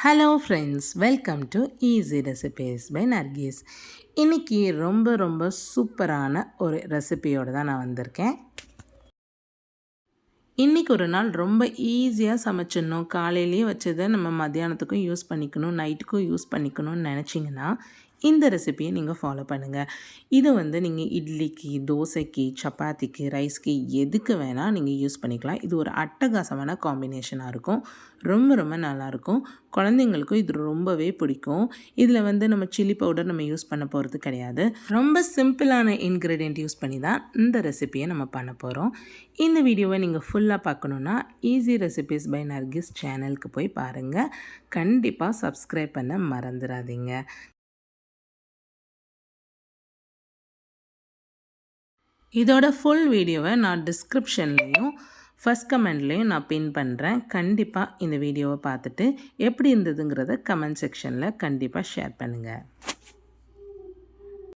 Hello friends, welcome to easy recipes by Nargis. இன்றைக்கி ரொம்ப சூப்பரான ஒரு ரெசிபியோடு தான் நான் வந்திருக்கேன். இன்றைக்கி ஒரு நாள் ரொம்ப ஈஸியாக சமைச்சிடணும், காலையிலேயே வச்சதை நம்ம மத்தியானத்துக்கும் யூஸ் பண்ணிக்கணும், நைட்டுக்கும் யூஸ் பண்ணிக்கணும்னு நினச்சிங்கன்னா இந்த ரெசிபியை நீங்கள் ஃபாலோ பண்ணுங்கள். இது நீங்கள் இட்லிக்கு, தோசைக்கு, சப்பாத்திக்கு, ரைஸ்க்கு எதுக்கு வேணால் நீங்கள் யூஸ் பண்ணிக்கலாம். இது ஒரு அட்டகாசமான காம்பினேஷனாக இருக்கும். ரொம்ப நல்லாயிருக்கும். குழந்தைங்களுக்கும் இது ரொம்பவே பிடிக்கும். இதில் நம்ம சில்லி பவுடர் நம்ம யூஸ் பண்ண போகிறது கிடையாது. ரொம்ப சிம்பிளான இன்க்ரீடியன்ட் யூஸ் பண்ணி தான் இந்த ரெசிபியை நம்ம பண்ண போகிறோம். இந்த வீடியோவை நீங்கள் ஃபுல்லாக பார்க்கணுன்னா ஈஸி ரெசிபீஸ் பை நர்கீஸ் சேனலுக்கு போய் பாருங்கள். கண்டிப்பாக சப்ஸ்கிரைப் பண்ண மறந்துடாதீங்க. இதோட ஃபுல் வீடியோவை நான் டிஸ்கிரிப்ஷன்லேயும் ஃபஸ்ட் கமெண்ட்லேயும் நான் பின் பண்ணுறேன். கண்டிப்பாக இந்த வீடியோவை பார்த்துட்டு எப்படி இருந்ததுங்கிறத கமெண்ட் செக்ஷனில் கண்டிப்பாக ஷேர் பண்ணுங்கள்.